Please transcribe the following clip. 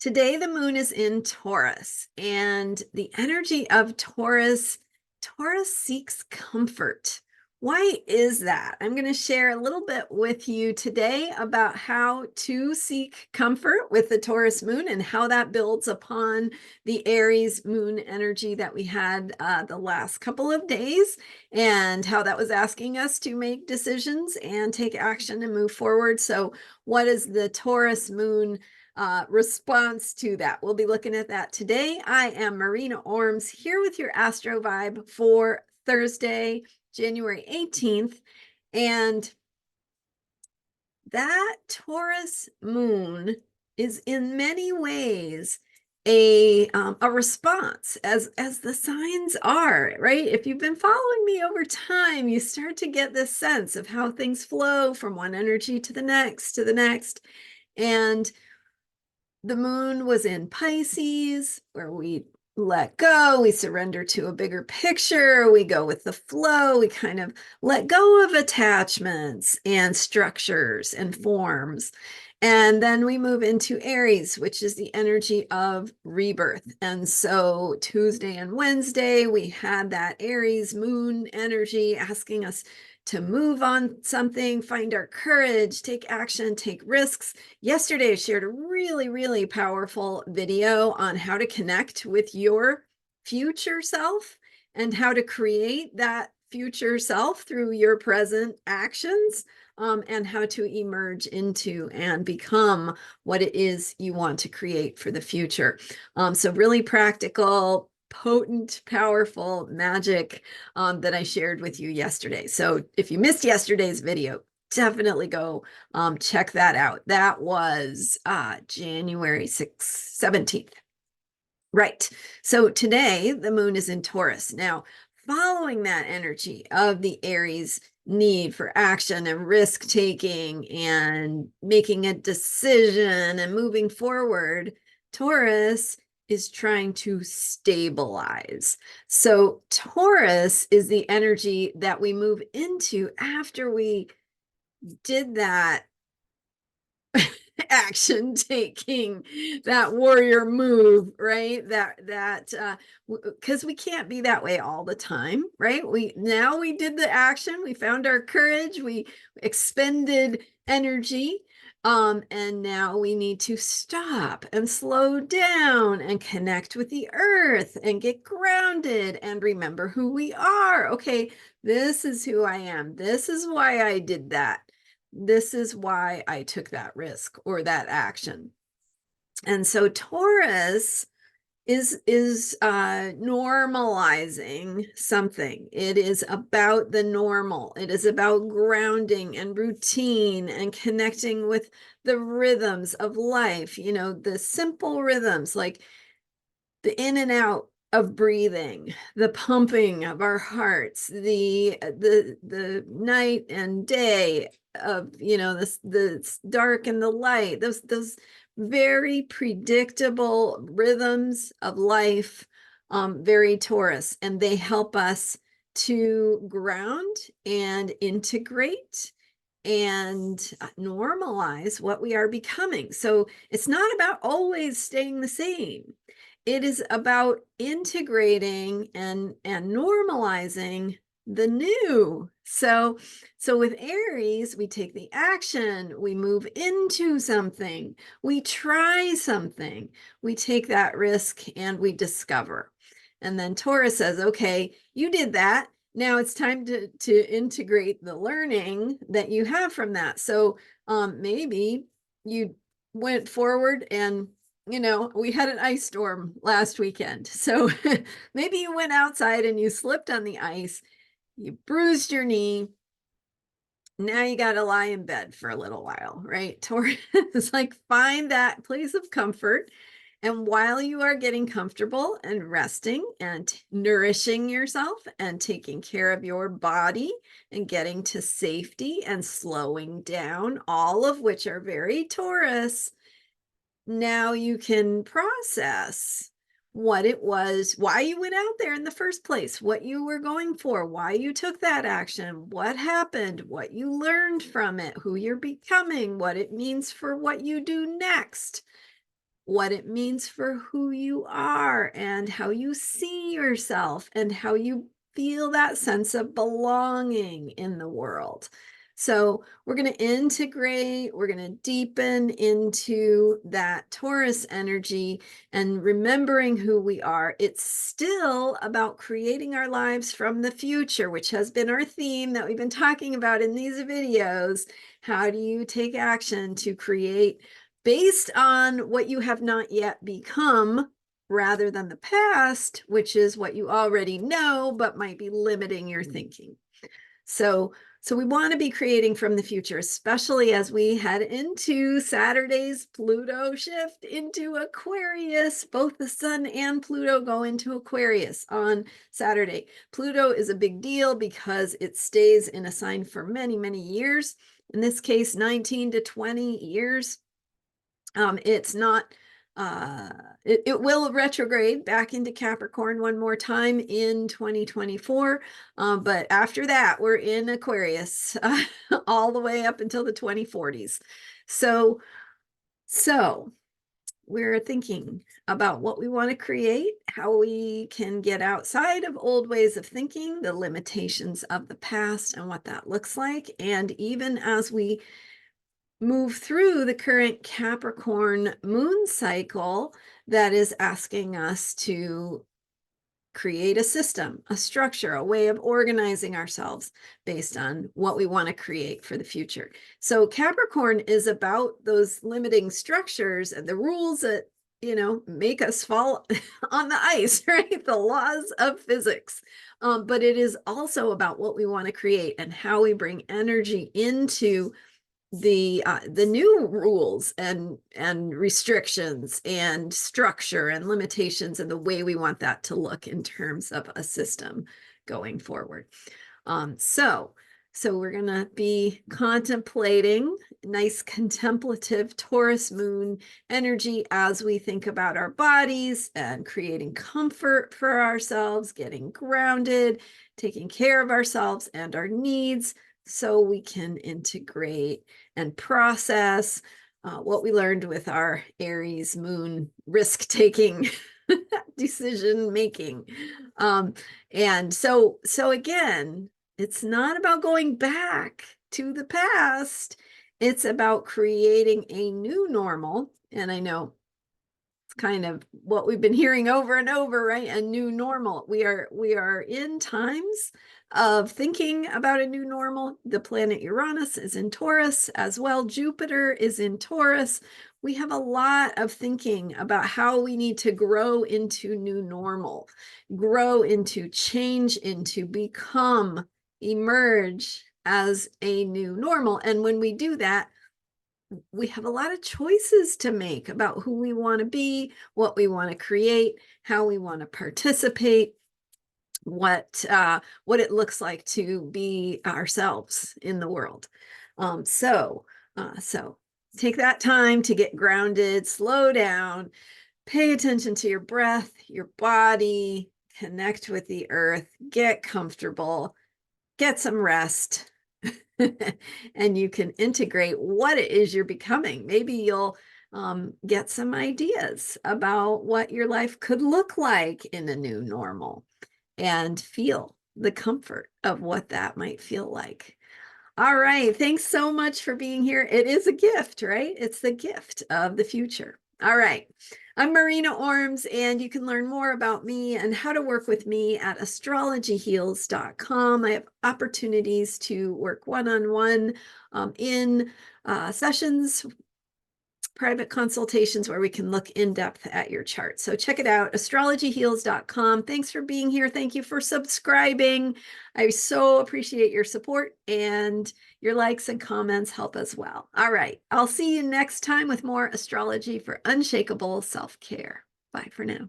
Today, the moon is in Taurus, and the energy of Taurus seeks comfort. Why is that? I'm going to share a little bit with you today about how to seek comfort with the Taurus moon and how that builds upon the Aries moon energy that we had the last couple of days, and how that was asking us to make decisions and take action and move forward. So, what is the Taurus moon response to that? We'll be looking at that today. I am Marina Orms here with your Astro Vibe for Thursday, January 18th. And that Taurus moon is in many ways a response as the signs are, right? If you've been following me over time, you start to get this sense of how things flow from one energy to the next and the moon was in Pisces, where we let go, we surrender to a bigger picture, we go with the flow, we kind of let go of attachments and structures and forms. And then we move into Aries, which is the energy of rebirth. And so Tuesday and Wednesday, we had that Aries moon energy asking us to move on something, find our courage, take action, take risks. Yesterday, I shared a really powerful video on how to connect with your future self and how to create that future self through your present actions, and how to emerge into and become what it is you want to create for the future. So really practical, potent, powerful magic that I shared with you yesterday. So if you missed yesterday's video, definitely go check that out. That was January 6th, 17th. Right. So today the moon is in Taurus. Now, following that energy of the Aries need for action and risk taking and making a decision and moving forward, Taurus is trying to stabilize. So Taurus is the energy that we move into after we did that action taking, that warrior move, right? Because we can't be that way all the time, right? We did the action, we found our courage, we expended energy, and now we need to stop and slow down and connect with the earth and get grounded and remember who we are. Okay, this is who I am, this is why I did that, this is why I took that risk or that action. And so Taurus is normalizing something. It is about the normal. It is about grounding and routine and connecting with the rhythms of life, the simple rhythms like the in and out of breathing, the pumping of our hearts, the night and day of the dark and the light, those very predictable rhythms of life, very Taurus, and they help us to ground and integrate and normalize what we are becoming. So it's not about always staying the same. It is about integrating and normalizing the new. So with Aries, we take the action, we move into something, we try something, we take that risk and we discover. And then Taurus says, okay, you did that. Now it's time to integrate the learning that you have from that. So maybe you went forward and we had an ice storm last weekend. So maybe you went outside and you slipped on the ice, you bruised your knee. Now you got to lie in bed for a little while, right? Taurus is like, find that place of comfort. And while you are getting comfortable and resting and nourishing yourself and taking care of your body and getting to safety and slowing down, all of which are very Taurus, now you can process what it was, why you went out there in the first place, what you were going for, why you took that action, what happened, what you learned from it, who you're becoming, what it means for what you do next. what it means for who you are and how you see yourself and how you feel that sense of belonging in the world. So we're going to integrate, we're going to deepen into that Taurus energy and remembering who we are. It's still about creating our lives from the future, which has been our theme that we've been talking about in these videos. How do you take action to create based on what you have not yet become, rather than the past, which is what you already know, but might be limiting your thinking. So we want to be creating from the future, especially as we head into Saturday's Pluto shift into Aquarius. Both the Sun and Pluto go into Aquarius on Saturday. Pluto is a big deal because it stays in a sign for many, many years. In this case, 19 to 20 years. It's not, it will retrograde back into Capricorn one more time in 2024. But after that, we're in Aquarius all the way up until the 2040s. So we're thinking about what we want to create, how we can get outside of old ways of thinking, the limitations of the past and what that looks like. And even as we move through the current Capricorn moon cycle that is asking us to create a system, a structure, a way of organizing ourselves based on what we want to create for the future. So Capricorn is about those limiting structures and the rules that, make us fall on the ice, right? The laws of physics. But it is also about what we want to create and how we bring energy into the new rules and restrictions and structure and limitations and the way we want that to look in terms of a system going forward. So we're going to be contemplating nice contemplative Taurus moon energy as we think about our bodies and creating comfort for ourselves, getting grounded, taking care of ourselves and our needs, so we can integrate and process what we learned with our Aries moon risk-taking decision making. And so again, it's not about going back to the past. It's about creating a new normal. And I know it's kind of what we've been hearing over and over, right? A new normal. We are in times of thinking about a new normal. The planet Uranus is in Taurus as well. Jupiter is in Taurus. We have a lot of thinking about how we need to grow into new normal, grow into, change into, become, emerge as a new normal. And when we do that, we have a lot of choices to make about who we want to be, what we want to create, how we want to participate, what it looks like to be ourselves in the world. So take that time to get grounded, slow down, pay attention to your breath, your body, connect with the earth, get comfortable, get some rest. And you can integrate what it is you're becoming. Maybe you'll get some ideas about what your life could look like in a new normal and feel the comfort of what that might feel like. All right. Thanks so much for being here. It is a gift, right? It's the gift of the future. All right. I'm Marina Orms, and you can learn more about me and how to work with me at astrologyheals.com. I have opportunities to work one-on-one in sessions, private consultations where we can look in depth at your chart. So check it out, astrologyheals.com. Thanks for being here. Thank you for subscribing. I so appreciate your support, and your likes and comments help as well. All right, I'll see you next time with more astrology for unshakable self-care. Bye for now.